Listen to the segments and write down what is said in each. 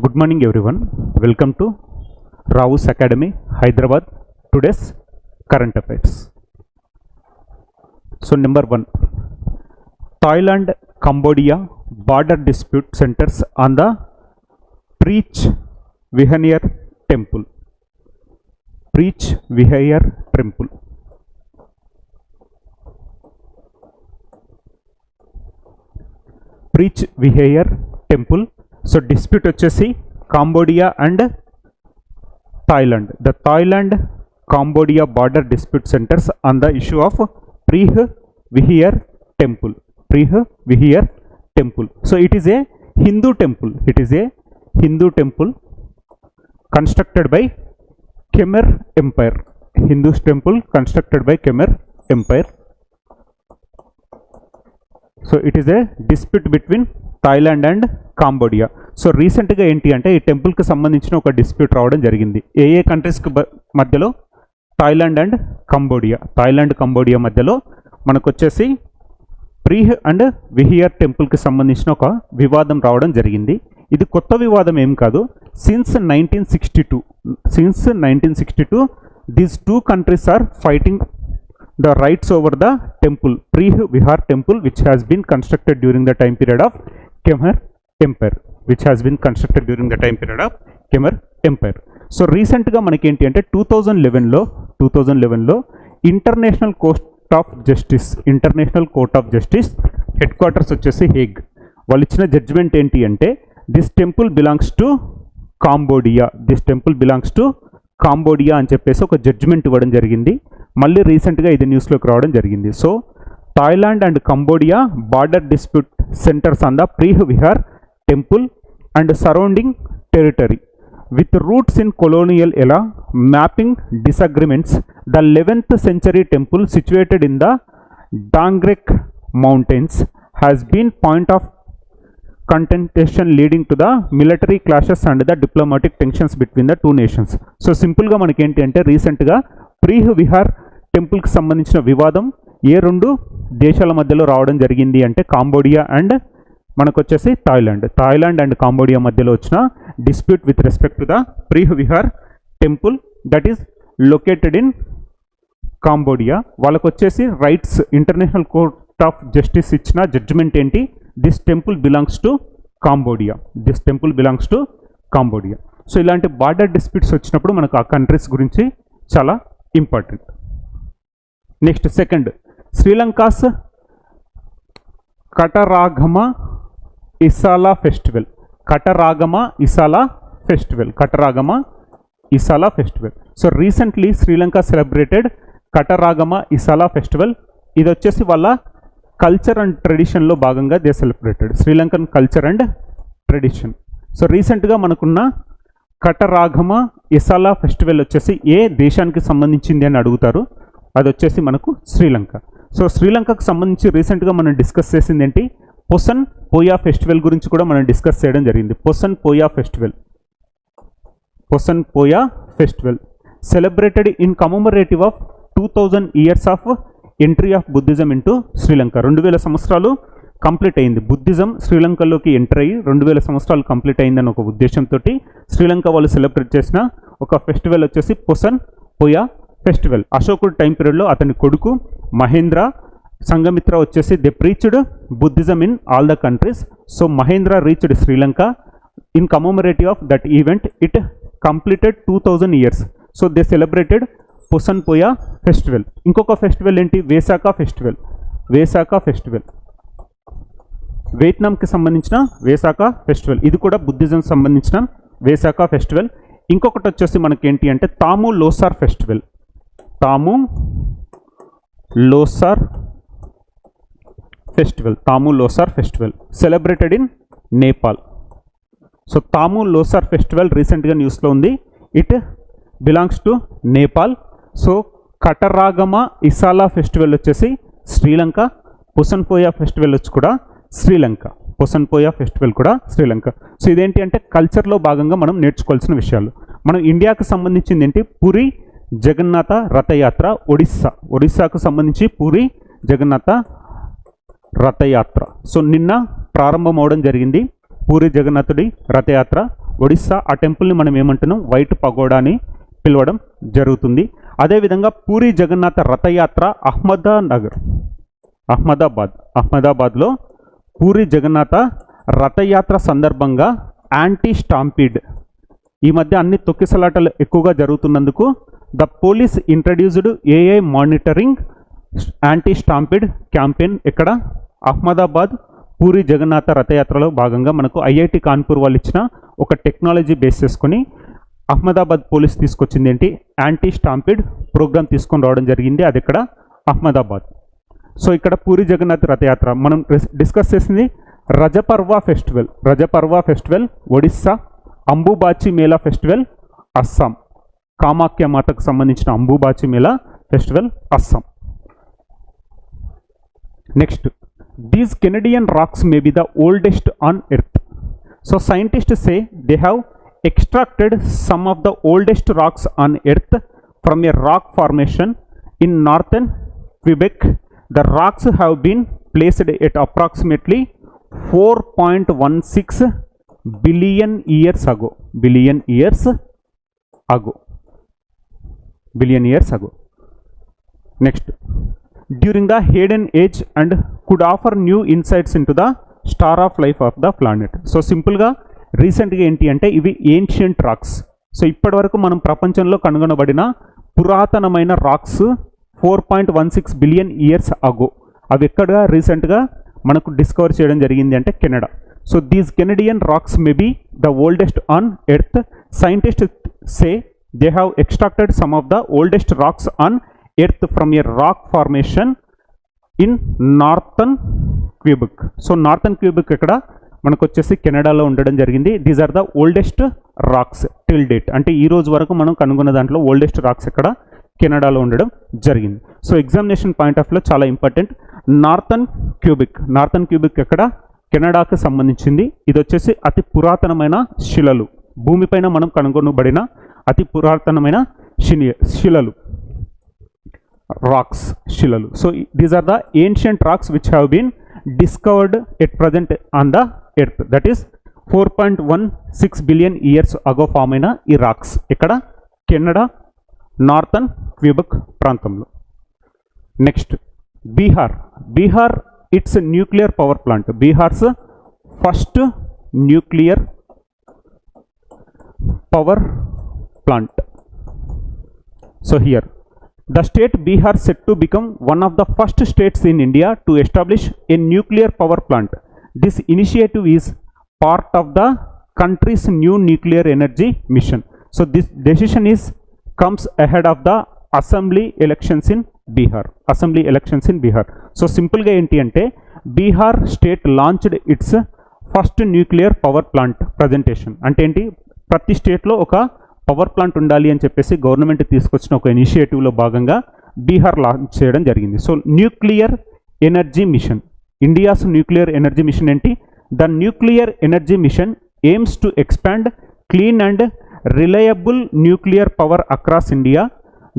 Good morning everyone. Welcome to Rao's Academy, Hyderabad. Today's current affairs. So number 1, Thailand Cambodia border dispute centers on the Preach Vihaar temple. Preach Vihaar temple. Preach Vihaar temple. So dispute వచ్చేసి Cambodia and Thailand. The Thailand Cambodia border dispute centers on the issue of Preach Vihaar temple. Preach Vihaar temple. So it is a Hindu temple. It is a Hindu temple constructed by Khmer Empire. Hindu temple constructed by Khmer Empire. So it is a dispute between Thailand and Cambodia. So రీసెంట్గా ఏంటి అంటే ఈ టెంపుల్కి సంబంధించిన ఒక dispute రావడం జరిగింది. ఏ కంట్రీస్కి మధ్యలో? Thailand and Cambodia. Thailand Cambodia మధ్యలో మనకు వచ్చేసి ప్రీచ్ అండ్ విహియర్ టెంపుల్కి సంబంధించిన ఒక వివాదం రావడం జరిగింది. ఇది కొత్త వివాదం ఏం కాదు. Since 1962 these two countries are fighting the rights over the temple, Preach Vihaar temple, which has been constructed during the time period of Khmer Empire. Which has been constructed during the time period of Khmer Empire. So recent ga manaki enti ante 2011 lo International Court of Justice head quarters vachesi Hague vallu ichina judgment enti ante this temple belongs to Cambodia. This temple belongs to Cambodia అని చెప్పేసి ఒక judgement ఇవ్వడం జరిగింది. మళ్ళీ రీసెంట్గా ఇది న్యూస్లోకి రావడం జరిగింది. So Thailand and Cambodia border dispute centres on the Preah Vihear temple and surrounding territory with roots in colonial era mapping disagreements the 11th century temple situated in the Dangrek mountains has been point of contention leading to the military clashes and the diplomatic tensions between the two nations. So సింపుల్గా మనకి ఏంటి అంటే రీసెంట్గా preach Vihar టెంపుల్కి సంబంధించిన వివాదం ఏ రెండు దేశాల మధ్యలో రావడం జరిగింది అంటే కాంబోడియా అండ్ మనకు వచ్చేసి థాయిలాండ్ అండ్ కాంబోడియా మధ్యలో వచ్చిన dispute with respect to the Preah Vihear temple that is located in Cambodia. వాళ్ళకు వచ్చేసి rights International court of Justice ఇచ్చిన జడ్జిమెంట్ ఏంటి? This temple belongs to Cambodia. This temple belongs to Cambodia. So ఇలాంటి border disputes వచ్చినప్పుడు మనకు ఆ countries గురించి చాలా important. Next second, Sri Lanka's Kataragama Esala festival. Kataragama Esala festival. So recently Sri Lanka celebrated Kataragama Esala festival. ఇది వచ్చేసి వాళ్ళ కల్చర్ అండ్ ట్రెడిషన్లో భాగంగా they celebrated Sri Lankan culture and tradition. So రీసెంట్గా మనకున్న కటరాగమ ఇసాలా ఫెస్టివల్ వచ్చేసి ఏ దేశానికి సంబంధించింది అని అడుగుతారు. అది వచ్చేసి మనకు శ్రీలంక. సో శ్రీలంకకు సంబంధించి రీసెంట్గా మనం డిస్కస్ చేసింది ఏంటి? పొసన్ పోయా ఫెస్టివల్ గురించి కూడా మనం డిస్కస్ చేయడం జరిగింది. పొసన్ Poya festival celebrated in commemorative of 2000 years of entry of Buddhism into Sri Lanka. 2000 సంవత్సరాలు కంప్లీట్ అయింది. బుద్ధిజం శ్రీలంకలోకి ఎంటర్ అయ్యి 2000 సంవత్సరాలు కంప్లీట్ అయిందని ఒక ఉద్దేశంతో శ్రీలంక వాళ్ళు సెలబ్రేట్ చేసిన ఒక ఫెస్టివల్ వచ్చేసి పొసన్ పోయా ఫెస్టివల్. అశోకుడు టైం పీరియడ్లో అతని కొడుకు మహేంద్ర, సంఘమిత్ర వచ్చేసి they preached Buddhism in all the countries. So Mahendra reached Sri Lanka in commemorative of that event. It completed 2000 years. So they celebrated Poson Poya festival. ఇంకొక ఫెస్టివల్ ఏంటి? వేసాక ఫెస్టివల్. వియత్నాంకి సంబంధించిన వేసాక ఫెస్టివల్. ఇది కూడా బుద్ధిజం సంబంధించిన వేసాక ఫెస్టివల్. ఇంకొకటి వచ్చేసి మనకి ఏంటి అంటే Tamu Losar festival celebrated in Nepal. So Tamu Losar festival రీసెంట్గా న్యూస్లో ఉంది. It belongs to Nepal. So Kataragama Esala festival వచ్చేసి శ్రీలంక. పొసన్ పోయా ఫెస్టివల్ వచ్చి కూడా శ్రీలంక. సో ఇదేంటి అంటే కల్చర్లో భాగంగా మనం నేర్చుకోవాల్సిన విషయాలు. మనం ఇండియాకు సంబంధించింది ఏంటి? పూరి జగన్నాథ రథయాత్ర ఒడిస్సాకు సంబంధించి పూరి జగన్నాథ రథయాత్ర. సో నిన్న ప్రారంభం అవడం జరిగింది పూరి జగన్నాథుడి రథయాత్ర. ఒడిస్సా ఆ టెంపుల్ని మనం ఏమంటున్నాం, వైట్ పగోడా అని పిలవడం జరుగుతుంది. అదేవిధంగా పూరి జగన్నాథ రథయాత్ర అహ్మదాబాద్లో పూరి జగన్నాథ రథయాత్ర సందర్భంగా యాంటీ స్టాంపీడ్, ఈ మధ్య అన్ని తొక్కిసలాటలు ఎక్కువగా జరుగుతున్నందుకు the police introduced AI monitoring anti stampede campaign ఇక్కడ అహ్మదాబాద్ పూరి జగన్నాథ రథయాత్రలో భాగంగా మనకు ఐఐటి కాన్పూర్ వాళ్ళు ఇచ్చిన ఒక టెక్నాలజీ బేస్ చేసుకొని అహ్మదాబాద్ పోలీస్ తీసుకొచ్చింది ఏంటి, యాంటీ స్టాంపీడ్ ప్రోగ్రామ్ తీసుకొని రావడం జరిగింది. అది ఇక్కడ అహ్మదాబాద్. సో ఇక్కడ పూరి జగన్నాథ్ రథయాత్ర మనం డిస్కస్ చేసింది. రజపర్వ ఫెస్టివల్ ఒడిస్సా, అంబుబాచి మేళా ఫెస్టివల్ అస్సాం, కామాఖ్య మాతకు సంబంధించిన Ambubachi mela festival Assam. Next, these Canadian rocks may be the oldest on earth. So scientists say they have extracted some of the oldest rocks on earth from a rock formation in northern Quebec. The rocks have been placed at approximately 4.16 billion years ago. Next, during the Hayden age and could offer new insights into the star of life of the planet. So simple ga రీసెంట్గా ఏంటి అంటే ఇవి ancient racks. So ఇప్పటి వరకు మనం ప్రపంచంలో కనుగొనబడిన పురాతనమైన రాక్స్ 4.16 బిలియన్ ఇయర్స్ అగో. అవి ఎక్కడ రీసెంట్గా మనకు డిస్కవర్ చేయడం జరిగింది అంటే Canada. So these Canadian rocks may be the oldest on earth. Scientist say they have extracted some of the oldest rocks on earth from a rock formation in northern Quebec. So northern Quebec ఇక్కడ మనకు వచ్చేసి కెనడాలో ఉండడం జరిగింది. These are the oldest rocks till date. అంటే ఈ రోజు వరకు మనం కనుగొన్న దాంట్లో ఓల్డెస్ట్ రాక్స్ ఇక్కడ కెనడాలో ఉండడం జరిగింది. సో ఎగ్జామినేషన్ పాయింట్ ఆఫ్ లో చాలా ఇంపార్టెంట్. నార్థన్ క్యూబిక్ ఎక్కడ, కెనడాకు సంబంధించింది. ఇది వచ్చేసి అతి పురాతనమైన శిలలు, భూమిపైన మనం కనుగొనబడిన అతి పురాతనమైన శిలలు, రాక్స్, శిలలు. So these are the ancient rocks which have been discovered at present on the earth, that is 4.16 billion years ago form అయిన ఈ రాక్స్ ఇక్కడ కెనడా నార్థన్ క్యూబెక్ ప్రాంతంలో. Next, Bihar its nuclear power plant. Bihar's first nuclear power plant. So here the state Bihar set to become one of the first states in India to establish a nuclear power plant. This initiative is part of the country's new nuclear energy mission. So this decision comes ahead of the assembly elections in Bihar. So simple ga enti ante Bihar state launched its first nuclear power plant presentation. Ante enti prati state lo oka power plant ఉండాలి అని చెప్పేసి government తీసుకొచ్చిన ఒక ఇనిషియేటివ్లో భాగంగా Bihar launch చేయడం జరిగింది. So nuclear energy mission, India's nuclear energy mission ఏంటి? The nuclear energy mission aims to expand clean and reliable nuclear power across India.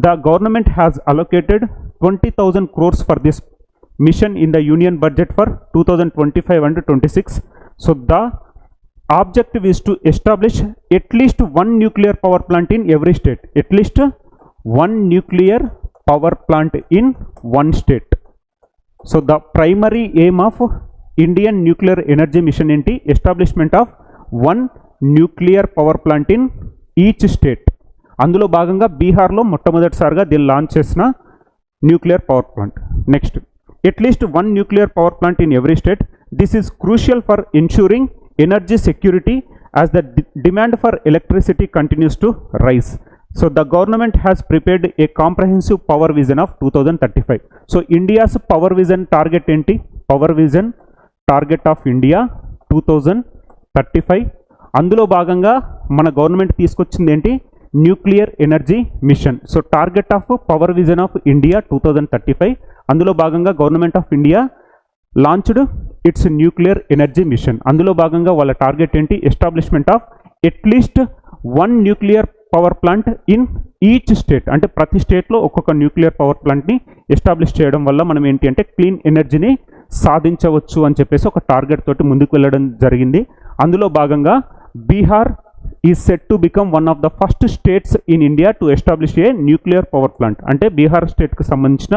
The government has allocated 20,000 crores for this mission in the union budget for 2025 and 26. So the objective is to establish at least one nuclear power plant in every state. At least one nuclear power plant in one state. So the primary aim of Indian nuclear energy mission enti establishment of one nuclear power plant in each state. అందులో భాగంగా బీహార్లో మొట్టమొదటిసారిగా దీన్ని launch చేసిన nuclear power plant. Next, at least one nuclear power plant in every state. This is crucial for ensuring energy security as the demand for electricity continues to rise. So the government has prepared a comprehensive power vision of 2035. So India's power vision target enti? Power vision target of India 2035. అందులో భాగంగా మన government తీసుకొచ్చింది ఏంటి? Nuclear energy mission. So target of power vision of India 2035. అందులో భాగంగా government of India launched its nuclear energy mission. అందులో భాగంగా వాళ్ళ టార్గెట్ ఏంటి? Establishment of at least one nuclear power plant in each state. అంటే ప్రతి స్టేట్లో ఒక్కొక్క న్యూక్లియర్ పవర్ ప్లాంట్ని ఎస్టాబ్లిష్ చేయడం వల్ల మనం ఏంటి అంటే క్లీన్ ఎనర్జీని సాధించవచ్చు అని చెప్పేసి ఒక టార్గెట్ తోటి ముందుకు వెళ్ళడం జరిగింది. అందులో భాగంగా Bihar is set to become one of the first states in India to establish A nuclear power plant. అంటే బీహార్ స్టేట్కి సంబంధించిన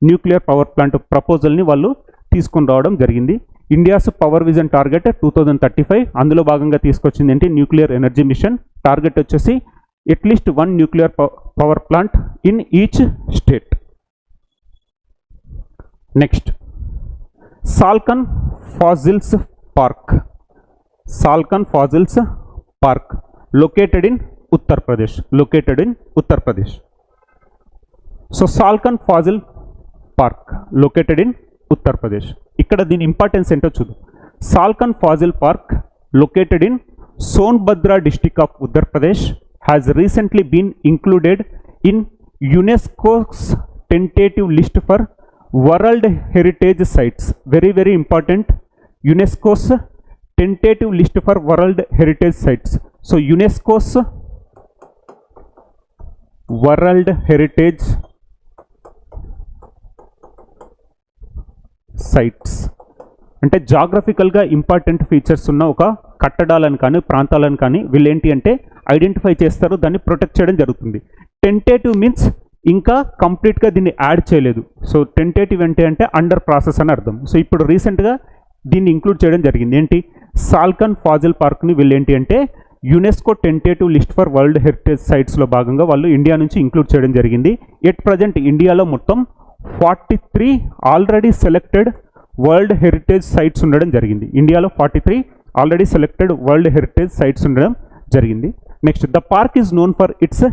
న్యూక్లియర్ పవర్ ప్లాంట్ ప్రపోజల్ని వాళ్ళు తీసుకొని రావడం జరిగింది. ఇండియాస్ పవర్ విజన్ టార్గెట్ 2035, అందులో భాగంగా తీసుకొచ్చింది ఏంటి, న్యూక్లియర్ ఎనర్జీ మిషన్. టార్గెట్ వచ్చేసి at least 1 nuclear power plant in each state. Next, Salkhan fossils park. Salkhan fossils park located in Uttar Pradesh. So Salkhan Fazil Park located in Uttar Pradesh. ఇక్కడ దీని importance ఏంటో చూద్దాం. Salkhan Fazil Park located in Sonbhadra district of Uttar Pradesh has recently been included in UNESCO's tentative list for World Heritage Sites. Very important. UNESCO's tentative list for World Heritage Sites. So UNESCO's World Heritage Sites అంటే జాగ్రఫికల్గా important features ఉన్న ఒక కట్టడాలను కానీ ప్రాంతాలను కానీ వీళ్ళు ఏంటి అంటే ఐడెంటిఫై చేస్తారు, దాన్ని ప్రొటెక్ట్ చేయడం జరుగుతుంది. టెంటేటివ్ మీన్స్ ఇంకా కంప్లీట్గా దీన్ని యాడ్ చేయలేదు. సో టెంటేటివ్ అంటే అండర్ ప్రాసెస్ అని అర్థం. సో ఇప్పుడు రీసెంట్గా దీన్ని ఇంక్లూడ్ చేయడం జరిగింది. ఏంటి, సాల్కన్ ఫాజిల్ పార్క్ని వీళ్ళు ఏంటి అంటే UNESCO tentative list for world heritage సైట్స్లో భాగంగా వాళ్ళు ఇండియా నుంచి ఇంక్లూడ్ చేయడం జరిగింది. ఎట్ ప్రజెంట్ ఇండియాలో మొత్తం 43 already selected world heritage sites ఉండడం జరిగింది. ఇండియాలో 43 already selected world heritage sites ఉండడం జరిగింది. Next, the park is known for its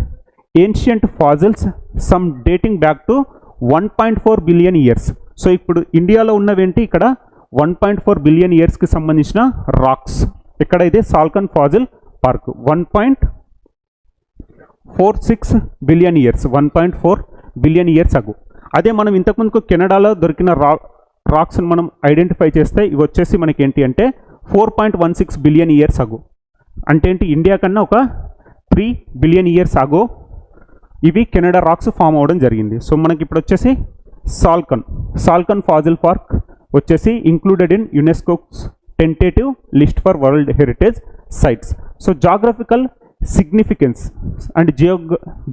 ancient fossils some dating back to 1.4 billion years. సో ఇప్పుడు ఇండియాలో ఉన్నవేంటి, ఇక్కడ 1.4 బిలియన్ ఇయర్స్కి సంబంధించిన రాక్స్. ఇక్కడ ఇదే Salkhan fossil park 1.46 billion years, 1.4 billion years ago. అదే మనం ఇంతకుముందుకు కెనడాలో దొరికిన రాక్స్ని మనం ఐడెంటిఫై చేస్తే ఇవి వచ్చేసి మనకి ఏంటి అంటే 4.16 బిలియన్ ఇయర్స్ అగో. అంటే ఏంటి, ఇండియా కన్నా ఒక 3 బిలియన్ ఇయర్స్ అగో ఇవి కెనడా రాక్స్ ఫామ్ అవ్వడం జరిగింది. సో మనకి ఇప్పుడు వచ్చేసి సాల్కన్ ఫాజిల్ పార్క్ వచ్చేసి included in UNESCO's tentative list for world heritage sites. So geographical significance and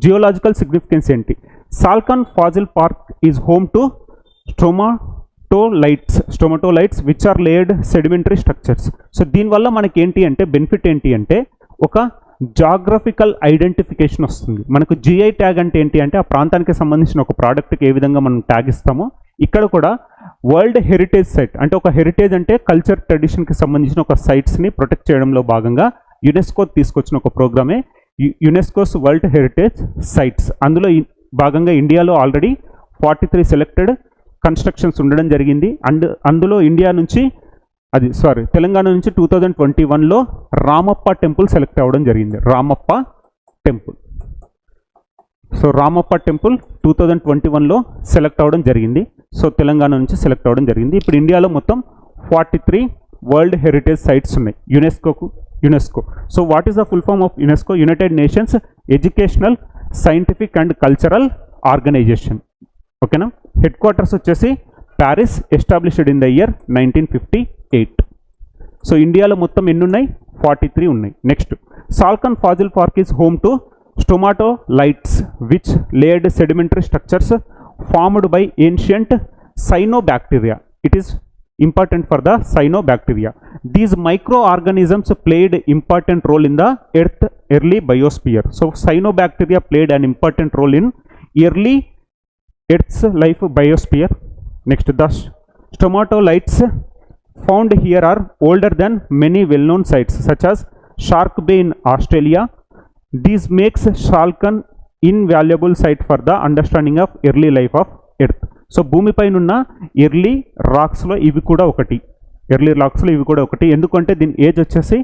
geological significance ఏంటి, Salkhan fossil park is home to stromatolites which are layered sedimentary structures. So దీనివల్ల మనకి ఏంటి అంటే బెనిఫిట్ ఏంటి అంటే ఒక జాగ్రఫికల్ ఐడెంటిఫికేషన్ వస్తుంది. మనకు జిఐ ట్యాగ్ అంటే ఏంటి అంటే ఆ ప్రాంతానికి సంబంధించిన ఒక ప్రోడక్ట్కి ఏ విధంగా మనం ట్యాగ్ ఇస్తామో ఇక్కడ కూడా వరల్డ్ హెరిటేజ్ సైట్ అంటే ఒక హెరిటేజ్ అంటే కల్చర్ ట్రెడిషన్కి సంబంధించిన ఒక సైట్స్ని ప్రొటెక్ట్ చేయడంలో భాగంగా యునెస్కో తీసుకొచ్చిన ఒక ప్రోగ్రామే యునెస్కోస్ వరల్డ్ హెరిటేజ్ సైట్స్. అందులో భాగంగా ఇండియాలో ఆల్రెడీ 43 సెలెక్టెడ్ కన్స్ట్రక్షన్స్ ఉండడం జరిగింది. అండ్ అందులో తెలంగాణ నుంచి 2021లో రామప్ప టెంపుల్ సెలెక్ట్ అవ్వడం జరిగింది. రామప్ప టెంపుల్ 2021లో సెలెక్ట్ అవ్వడం జరిగింది. సో తెలంగాణ నుంచి సెలెక్ట్ అవ్వడం జరిగింది. ఇప్పుడు ఇండియాలో మొత్తం 43 వరల్డ్ హెరిటేజ్ సైట్స్ ఉన్నాయి UNESCO. So what is the full form of UNESCO? United Nations Educational Scientific and Cultural Organization. ఓకేనా. హెడ్ క్వార్టర్స్ వచ్చేసి Paris, established in the year 1958. So ఇండియాలో మొత్తం ఎన్ని ఉన్నాయి? 43 ఉన్నాయి. Next, Salkhan fossil park is home to stromatolites which layered sedimentary structures formed by ancient cyanobacteria. It is important for the cyanobacteria. These microorganisms played important role in the earth early biosphere. So cyanobacteria played an important role in early earth's life biosphere. Next, the stromatolites found here are older than many well-known sites such as Shark Bay in Australia. This makes Salkhan invaluable site for the understanding of early life of earth. So భూమిపైన ఉన్న early రాక్స్లో ఇవి కూడా ఒకటి. ఎందుకంటే దీని age వచ్చేసి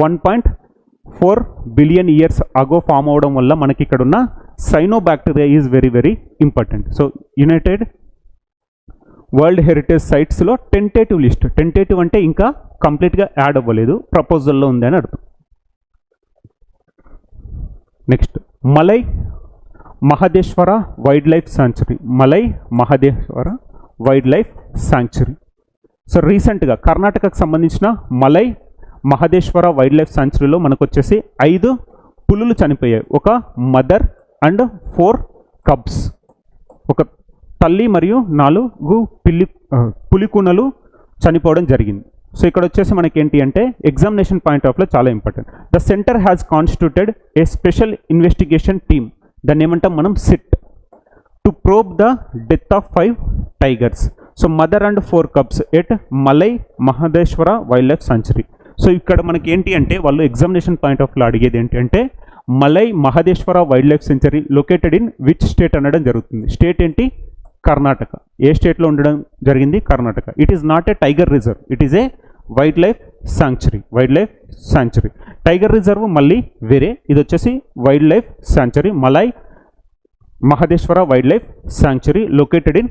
1.4 billion years ago form అవడం వల్ల మనకి ఇక్కడ ఉన్న cyanobacteria is very very important. So united world heritage సైట్స్లో టెంటేటివ్ లిస్ట్. టెంటేటివ్ అంటే ఇంకా కంప్లీట్గా యాడ్ అవ్వలేదు, ప్రపోజల్లో ఉంది అని అర్థం. Next, Malai Mahadeshwara wildlife sanctuary. So రీసెంట్గా కర్ణాటకకు సంబంధించిన మలై మహదేశ్వర వైల్డ్ లైఫ్ సాంచురీలో మనకు వచ్చేసి 5 పులులు చనిపోయాయి. ఒక మదర్ అండ్ 4 కబ్స్, ఒక తల్లి మరియు 4 పులికూనలు చనిపోవడం జరిగింది. సో ఇక్కడ వచ్చేసి మనకి ఏంటి అంటే ఎగ్జామినేషన్ పాయింట్ ఆఫ్లో చాలా important. The centre has constituted A special investigation team, దాన్ని ఏమంటాం మనం SIT, to probe the death of 5 tigers. So mother and 4 cubs at malai Mahadeshwara wildlife sanctuary. So ఇక్కడ మనకి ఏంటి అంటే వాళ్ళు ఎగ్జామినేషన్ పాయింట్ ఆఫ్లో అడిగేది ఏంటి అంటే malai Mahadeshwara wild life century located in which state అనడం జరుగుతుంది. స్టేట్ ఏంటి? కర్ణాటక. ఏ స్టేట్లో ఉండడం జరిగింది? Karnataka. It is not a tiger reserve, it is A wild life sanctuary. Wild life sanctuary. Tiger reserve మళ్ళీ వేరే, ఇది వచ్చేసి wild life sanctuary Malai Mahadeshwara wildlife sanctuary located in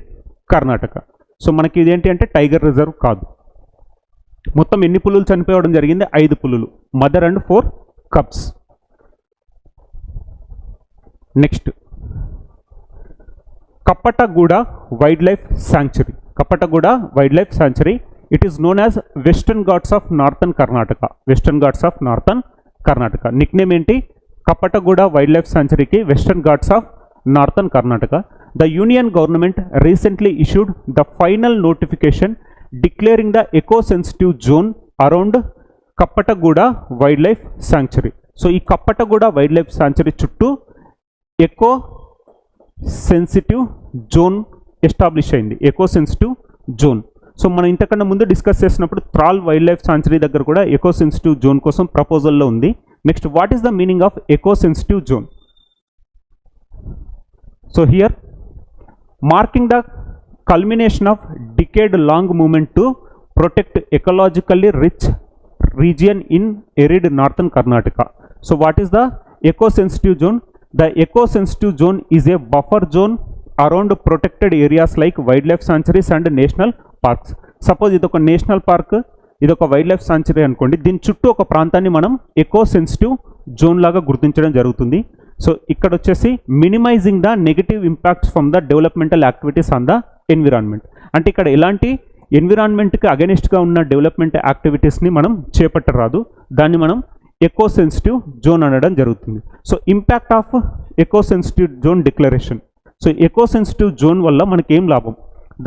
Karnataka. So మనకి ఇదేంటి అంటే టైగర్ రిజర్వ్ కాదు. మొత్తం ఎన్ని పులులు చనిపోవడం జరిగింది? 5 పులులు, mother and 4 cubs. Next Kappatagudda wildlife sanctuary. Kappatagudda wildlife sanctuary it is known as Western Ghats of northern Karnataka. Western Ghats of northern Karnataka. Nickname ఏంటి? కప్పటగూడ వైల్డ్ లైఫ్ సాంచురీకి Western Ghats of northern Karnataka. The union government recently issued the final notification declaring the eco sensitive zone around Kappatagudda wildlife sanctuary. So ఈ Kappatagudda wildlife sanctuary చుట్టూ eco sensitive zone establish అయింది. Echo sensitive zone. So మనం ఇంతకన్నా ముందు discuss చేసినప్పుడు Tral wild life sanctuary దగ్గర కూడా echo sensitive zone కోసం ప్రపోజల్లో ఉంది. Next what is the meaning of eco sensitive zone? So here marking the culmination of decade-long movement to protect ecologically rich region in arid northern Karnataka. So what is the eco-sensitive zone? The eco-sensitive zone is a buffer zone around protected areas like wildlife sanctuaries and national parks. Suppose idoka national park, idoka wildlife sanctuary anukondi, దీని చుట్టూ ఒక ప్రాంతాన్ని మనం eco-sensitive zone లాగా గుర్తించడం జరుగుతుంది. So ఇక్కడ వచ్చేసి minimising the negative impacts from the developmental activities on the environment. అంటే ఇక్కడ ఎలాంటి ఎన్విరాన్మెంట్కి అగెనిస్ట్గా ఉన్న డెవలప్మెంట్ యాక్టివిటీస్ని మనం చేపట్టరాదు, దాన్ని మనం ఎకో సెన్సిటివ్ జోన్ అనడం జరుగుతుంది. So impact of eco sensitive zone declaration. So eco sensitive zone వల్ల మనకి ఏం లాభం?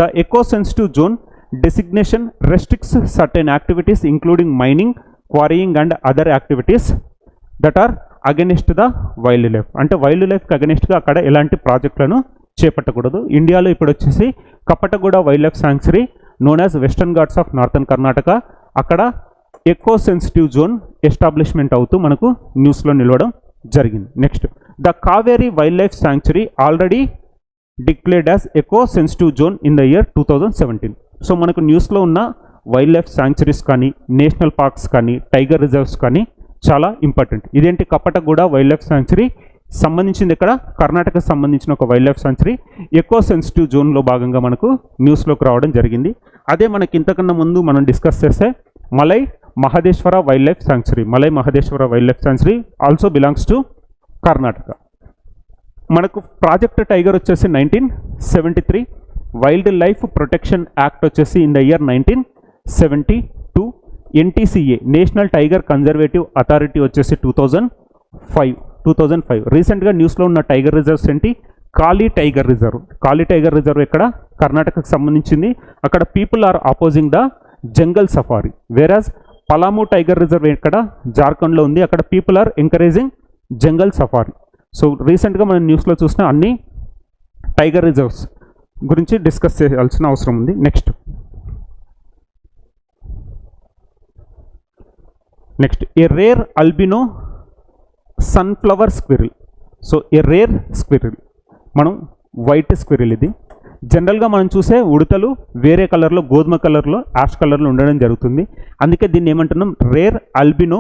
The eco sensitive zone designation restricts certain activities including mining, quarrying and other activities that are against the wildlife. అంటే వైల్డ్ లైఫ్కి అగెనిస్ట్గా అక్కడ ఎలాంటి ప్రాజెక్టులను చేపట్టకూడదు. ఇండియాలో ఇప్పుడు వచ్చేసి Kappatagudda wildlife sanctuary known as Western Ghats of northern Karnataka, అక్కడ ఎకో సెన్సిటివ్ జోన్ ఎస్టాబ్లిష్మెంట్ అవుతూ మనకు న్యూస్లో నిలవడం జరిగింది. Next the Kaveri wild life sanctuary already declared as echo sensitive zone in the year 2017. So మనకు న్యూస్లో ఉన్న వైల్డ్ లైఫ్ సాంచురీస్ కానీ, నేషనల్ పార్క్స్ కానీ, టైగర్ రిజర్వ్స్ కానీ చాలా ఇంపార్టెంట్. ఇదేంటి? కప్పటగూడ వైల్డ్ లైఫ్ సాంచురీ సంబంధించింది ఇక్కడ కర్ణాటకకు సంబంధించిన ఒక wild life sanctuary echo sensitive జోన్లో భాగంగా మనకు న్యూస్లోకి రావడం జరిగింది. అదే మనకి ఇంతకన్నా ముందు మనం డిస్కస్ చేస్తే Malai Mahadeshwara wildlife sanctuary. Malai Mahadeshwara wildlife sanctuary also belongs to Karnataka. మనకు ప్రాజెక్ట్ టైగర్ వచ్చేసి 1973, వైల్డ్ లైఫ్ ప్రొటెక్షన్ యాక్ట్ వచ్చేసి in the year 1972, NTCA national tiger conservative authority వచ్చేసి 2005. రీసెంట్గా న్యూస్లో ఉన్న టైగర్ రిజర్వ్స్ ఏంటి? Kali tiger reserve. Kali tiger reserve ఎక్కడ? కర్ణాటకకు సంబంధించింది. అక్కడ people are opposing the jungle safari. Whereas Palamu tiger reserve ఎక్కడ? జార్ఖండ్లో ఉంది. అక్కడ people are encouraging jungle safari. So రీసెంట్గా మనం న్యూస్లో చూసిన అన్ని టైగర్ రిజర్వ్స్ గురించి డిస్కస్ చేయాల్సిన అవసరం ఉంది. Next a rare albino sunflower squirrel. So a rare squirrel, మనం వైట్ స్క్విరిల్. ఇది జనరల్గా మనం చూసే ఉడతలు వేరే కలర్లో, గోధుమ కలర్లో, యాష్ కలర్లో ఉండడం జరుగుతుంది. అందుకే దీన్ని ఏమంటున్నాం? Rare albino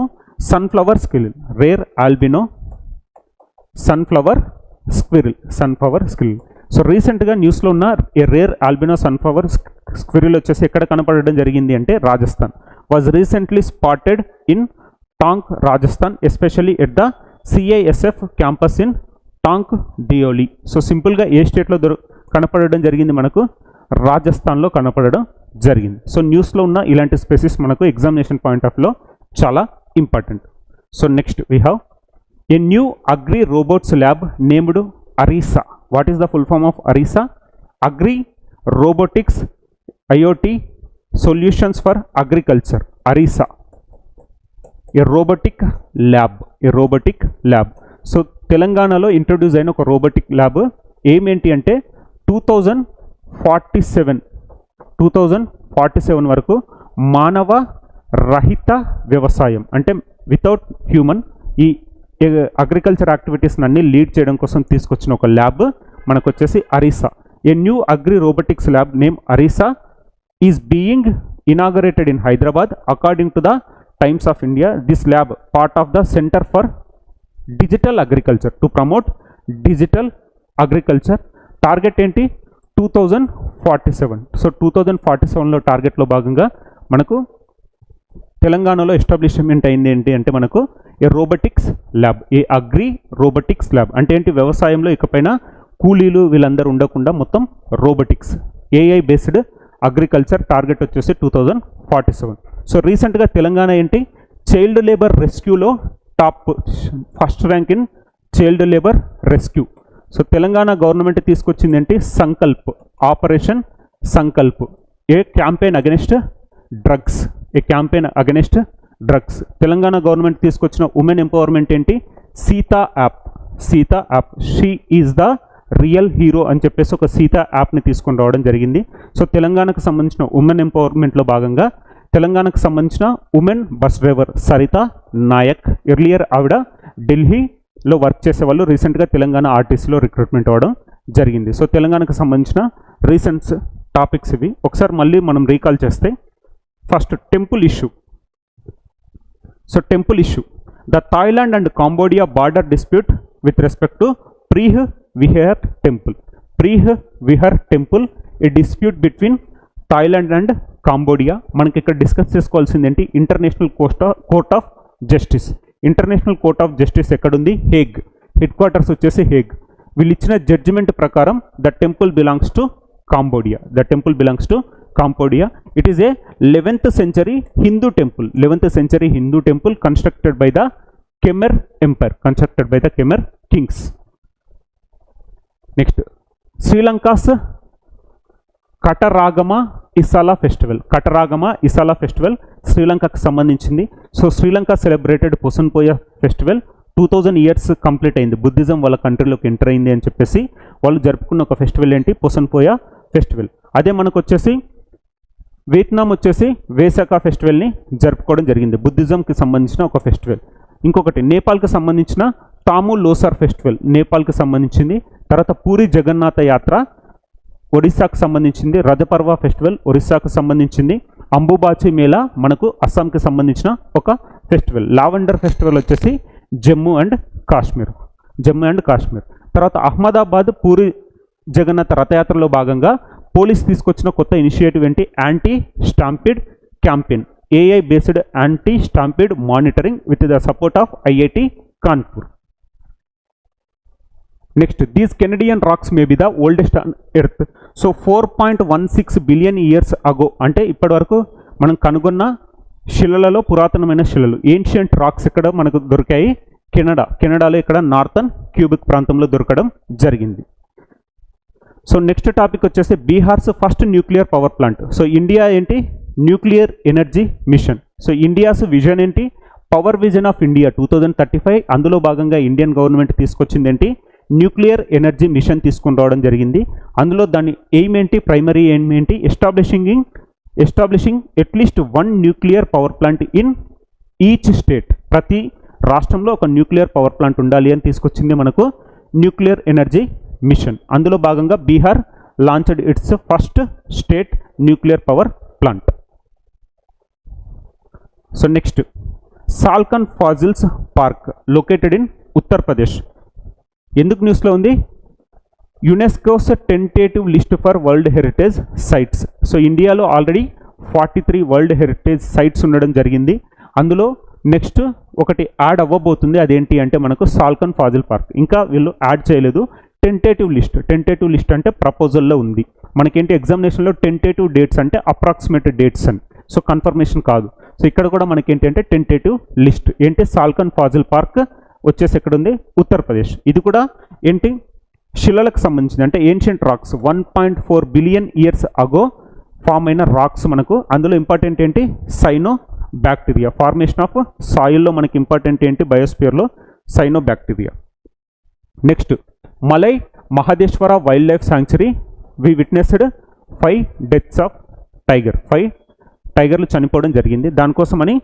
sunflower squirrel. Rare albino sunflower squirrel. So రీసెంట్గా న్యూస్లో ఉన్న a rare albino sunflower squirrel వచ్చేసి ఎక్కడ కనపడడం జరిగింది అంటే Rajasthan. Was recently spotted in Tonk Rajasthan, especially at the CISF campus in Tonk Deoli. So సింపుల్గా ఏ స్టేట్లో కనపడడం జరిగింది మనకు? రాజస్థాన్లో కనపడడం జరిగింది. సో న్యూస్లో ఉన్న ఇలాంటి స్పెసిస్ మనకు ఎగ్జామినేషన్ పాయింట్ ఆఫ్ వ్యూలో చాలా important. So next we have a new agri robots lab named ARISA. What is the full form of ARISA? Agri robotics IoT solutions for agriculture, ARISA. A robotic lab. So తెలంగాణలో introduce అయిన ఒక robotic lab ఏమేంటి అంటే 2047 వరకు మానవ రహిత వ్యవసాయం, అంటే without human ఈ అగ్రికల్చర్ యాక్టివిటీస్ని అన్ని లీడ్ చేయడం కోసం తీసుకొచ్చిన ఒక ల్యాబ్ మనకు వచ్చేసి ARISA. A new agri robotics lab name ARISA is being inaugurated in Hyderabad according to the Times of India. This lab part of the Center for Digital Agriculture to promote digital agriculture. Target ఏంటి 2047. So 2047లో టార్గెట్లో భాగంగా మనకు తెలంగాణలో establishment అయింది ఏంటి అంటే మనకు a robotics lab, a agri robotics lab అంటే ఏంటి, వ్యవసాయంలో ఇకపైన కూలీలు వీళ్ళందరూ ఉండకుండా మొత్తం robotics AI based agriculture. Target వచ్చేసి 2047. సో రీసెంట్గా తెలంగాణ ఏంటి చైల్డ్ లేబర్ రెస్క్యూలో first rank in child labour rescue. So Telangana government తీసుకొచ్చింది ఏంటి Sankalp, operation Sankalp, a campaign against drugs. Telangana government తీసుకొచ్చిన ఉమెన్ ఎంపవర్మెంట్ ఏంటి SITA app. She is the real hero అని చెప్పేసి ఒక సీతా యాప్ని తీసుకొని రావడం జరిగింది. సో తెలంగాణకు సంబంధించిన ఉమెన్ ఎంపవర్మెంట్లో భాగంగా తెలంగాణకు సంబంధించిన women bus driver Saritha Naik. Earlier ఆవిడ ఢిల్లీలో వర్క్ చేసేవాళ్ళు, రీసెంట్గా తెలంగాణ ఆర్టీసీలో రిక్రూట్మెంట్ అవ్వడం జరిగింది. సో తెలంగాణకు సంబంధించిన రీసెంట్స్ టాపిక్స్ ఇవి. ఒకసారి మళ్ళీ మనం రీకాల్ చేస్తే first temple issue. So temple issue, the Thailand and Cambodia border dispute with respect to Preah Vihear temple, a dispute between Thailand and Cambodia. మనకి ఇక్కడ డిస్కస్ చేసుకోవాల్సింది ఏంటి international court of justice. International court of justice ఎక్కడుంది? Hague. Headquarters వచ్చేసి Hague. వీళ్ళు ఇచ్చిన judgement ప్రకారం the temple belongs to Cambodia. It is a 11th century Hindu temple constructed by the Khmer empire, kings. Next Sri Lanka's Kataragama Esala festival శ్రీలంకకు సంబంధించింది. So Sri Lanka celebrated Poson Poya festival 2000 years complete అయింది. Buddhism వాళ్ళ కంట్రీలోకి ఎంటర్ అయింది అని చెప్పేసి వాళ్ళు జరుపుకున్న ఒక ఫెస్టివల్ ఏంటి పొసన్పోయ ఫెస్టివల్. అదే మనకు వచ్చేసి వియత్నాం వచ్చేసి వేసాకా ఫెస్టివల్ని జరుపుకోవడం జరిగింది, బుద్ధిజంకి సంబంధించిన ఒక ఫెస్టివల్. ఇంకొకటి నేపాల్కి సంబంధించిన తాము లోసార్ ఫెస్టివల్ నేపాల్కి సంబంధించింది. తర్వాత పూరి జగన్నాథ యాత్ర ఒడిస్సాకు సంబంధించింది. రజపర్వ ఫెస్టివల్ ఒరిస్సాకు సంబంధించింది. అంబుబాచి మేళా మనకు అస్సాంకి సంబంధించిన ఒక ఫెస్టివల్. లావెండర్ ఫెస్టివల్ వచ్చేసి జమ్మూ అండ్ కాశ్మీర్. తర్వాత అహ్మదాబాద్ పూరి జగన్నాథ రథయాత్రలో భాగంగా పోలీస్ తీసుకొచ్చిన కొత్త ఇనిషియేటివ్ ఏంటి anti stampede campaign, AI based anti stampede monitoring with the support of IIT Kanpur. Next these Canadian rocks may be the oldest on earth. So 4.16 billion years అగో, అంటే ఇప్పటి వరకు మనం కనుగొన్న శిలలలో పురాతనమైన శిలలు ఏన్షియంట్ రాక్స్ ఇక్కడ మనకు దొరికాయి కెనడాలో ఇక్కడ నార్థన్ క్యూబిక్ ప్రాంతంలో దొరకడం జరిగింది. సో నెక్స్ట్ టాపిక్ వచ్చేసి Bihar's first nuclear power plant. So India ఏంటి nuclear energy mission. So India's vision ఏంటి పవర్ విజన్ ఆఫ్ ఇండియా 2035. అందులో భాగంగా ఇండియన్ గవర్నమెంట్ తీసుకొచ్చింది ఏంటి న్యూక్లియర్ ఎనర్జీ మిషన్ తీసుకొని రావడం జరిగింది. అందులో దాని ఎయిమ్ ఏంటి ప్రైమరీ ఎయిమ్ ఏంటి establishing at least 1 nuclear power plant in each state. ప్రతి రాష్ట్రంలో ఒక న్యూక్లియర్ పవర్ ప్లాంట్ ఉండాలి అని తీసుకొచ్చింది మనకు న్యూక్లియర్ ఎనర్జీ మిషన్. అందులో భాగంగా Bihar launched its first state nuclear power plant. So next Salkhan fossils park located in Uttar Pradesh. ఎందుకు న్యూస్లో ఉంది? UNESCO's tentative list for world heritage sites. So ఇండియాలో ఆల్రెడీ 43 వరల్డ్ హెరిటేజ్ సైట్స్ ఉండడం జరిగింది. అందులో నెక్స్ట్ ఒకటి యాడ్ అవ్వబోతుంది. అదేంటి అంటే మనకు సాల్కన్ ఫాజిల్ పార్క్. ఇంకా వీళ్ళు యాడ్ చేయలేదు, టెంటేటివ్ లిస్ట్ అంటే ప్రపోజల్లో ఉంది. మనకేంటి ఎగ్జామినేషన్లో టెంటేటివ్ డేట్స్ అంటే అప్రాక్సిమేట్ డేట్స్ అని, సో కన్ఫర్మేషన్ కాదు. సో ఇక్కడ కూడా మనకేంటి అంటే టెంటేటివ్ లిస్ట్ ఏంటి, సాల్కన్ ఫాజిల్ పార్క్ వచ్చేసి ఎక్కడ ఉంది, ఉత్తరప్రదేశ్. ఇది కూడా ఏంటి, శిలలకు సంబంధించింది, అంటే ancient rocks 1.4 billion years ago form అయిన రాక్స్ మనకు. అందులో ఇంపార్టెంట్ ఏంటి, సైనో బ్యాక్టీరియా. ఫార్మేషన్ ఆఫ్ సాయిల్లో మనకి ఇంపార్టెంట్ ఏంటి, బయోస్పియర్లో cyanobacteria. Next Malai Mahadeshwara wildlife sanctuary, we witnessed 5 deaths of tiger. 5 టైగర్లు చనిపోవడం జరిగింది. దానికోసమని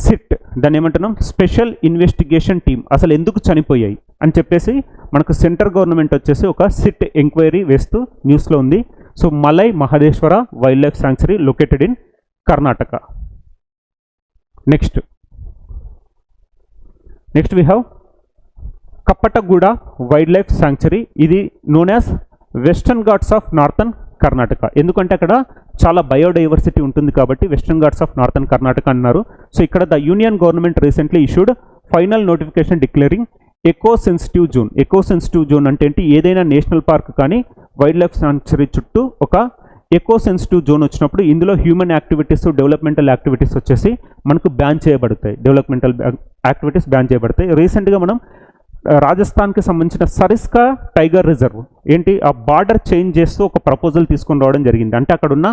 సిట్, దాన్ని ఏమంటున్నాం, స్పెషల్ ఇన్వెస్టిగేషన్ టీమ్, అసలు ఎందుకు చనిపోయాయి అని చెప్పేసి మనకు సెంట్రల్ గవర్నమెంట్ వచ్చేసి ఒక సిట్ ఎంక్వైరీ వేస్తూ న్యూస్లో ఉంది. So Malai Mahadeshwara wildlife sanctuary located in Karnataka. Next we have Kappatagudda wildlife sanctuary. ఇది known as Western Ghats of northern Karnataka. ఎందుకంటే అక్కడ చాలా బయోడైవర్సిటీ ఉంటుంది కాబట్టి Western Ghats of northern Karnataka అన్నారు. సో ఇక్కడ the union government recently issued final notification declaring eco sensitive zone అంటే ఏంటి, ఏదైనా నేషనల్ పార్క్ కానీ వైల్డ్ లైఫ్ శాంక్చురీ చుట్టూ ఒక ఎకో సెన్సిటివ్ జోన్ వచ్చినప్పుడు ఇందులో హ్యూమన్ యాక్టివిటీస్, డెవలప్మెంటల్ యాక్టివిటీస్ వచ్చేసి మనకు బ్యాన్ చేయబడతాయి. డెవలప్మెంటల్ యాక్టివిటీస్ బ్యాన్ చేయబడతాయి. రీసెంట్గా మనం రాజస్థాన్కి సంబంధించిన సరిస్కా టైగర్ రిజర్వ్ ఏంటి, ఆ బార్డర్ చేంజ్ చేస్తూ ఒక ప్రపోజల్ తీసుకొని రావడం జరిగింది. అంటే అక్కడ ఉన్న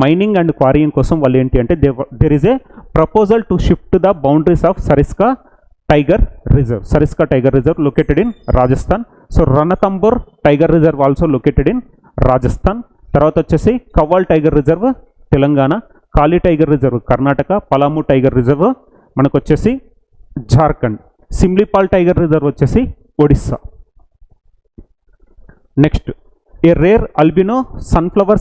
మైనింగ్ అండ్ క్వారీయింగ్ కోసం వాళ్ళు ఏంటి అంటే there is a proposal to shift the boundaries of Sariska tiger reserve located in Rajasthan. So Ranthambore tiger reserve also located in Rajasthan. తర్వాత వచ్చేసి Kawal tiger reserve Telangana, Kali tiger reserve Karnataka, Palamu tiger reserve మనకు వచ్చేసి జార్ఖండ్, సిమ్లీపాల్ టైగర్ రిజర్వ్ వచ్చేసి Odisha. Next a rare albino sunflower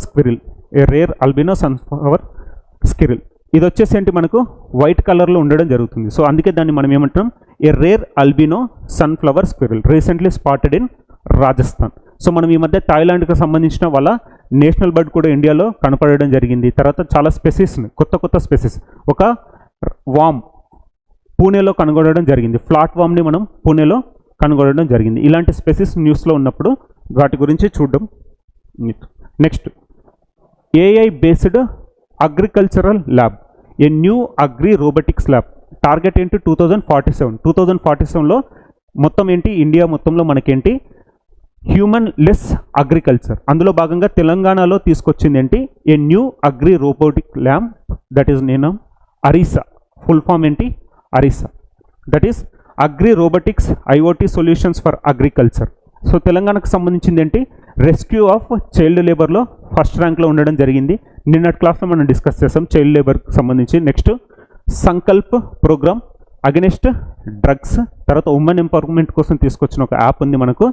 squirrel. ఇది వచ్చేసి ఏంటి, మనకు white కలర్లో ఉండడం జరుగుతుంది. సో అందుకే దాన్ని మనం ఏమంటాం, ఏ rare albino sunflower squirrel recently spotted in Rajasthan. So మనం ఈ మధ్య థాయిలాండ్కి సంబంధించిన వాళ్ళ నేషనల్ బర్డ్ కూడా ఇండియాలో కనపడడం జరిగింది. తర్వాత చాలా స్పెసిస్, కొత్త స్పెసిస్, ఒక వామ్ పూణేలో కనుగొనడం జరిగింది. ఫ్లాట్ వామ్ని మనం పూణేలో కనుగొనడం జరిగింది. ఇలాంటి స్పెసిస్ న్యూస్లో ఉన్నప్పుడు వాటి గురించి చూడడం. Next AI based agricultural lab, ఏ new agri robotics lab. Target ఏంటి, 2047లో మొత్తం ఏంటి, ఇండియా మొత్తంలో మనకేంటి హ్యూమన్ లెస్ అగ్రికల్చర్. అందులో భాగంగా తెలంగాణలో తీసుకొచ్చింది ఏంటి, a new agri robotic lab, that is నేను అరీసా. ఫుల్ ఫామ్ ఏంటి, ARISA, that is agri robotics IoT solutions for agriculture. So తెలంగాణకు సంబంధించింది ఏంటి, రెస్క్యూ ఆఫ్ చైల్డ్ లేబర్లో ఫస్ట్ ర్యాంక్లో ఉండడం జరిగింది. నిన్నటి క్లాస్లో మనం డిస్కస్ చేసాం చైల్డ్ లేబర్కి సంబంధించి. Next Sankalp program against drugs. తర్వాత ఉమెన్ ఎంపవర్మెంట్ కోసం తీసుకొచ్చిన ఒక యాప్ ఉంది మనకు,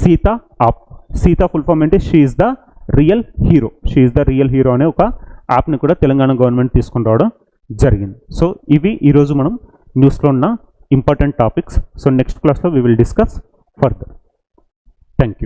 SITA app. SITA full form ఏంటి, she is the real hero అనే ఒక యాప్ని కూడా తెలంగాణ గవర్నమెంట్ తీసుకుని రావడం జరిగింది. సో ఇవి ఈరోజు మనం న్యూస్లో ఉన్న ఇంపార్టెంట్ టాపిక్స్. సో నెక్స్ట్ క్లాస్లో we will discuss further. Thank you.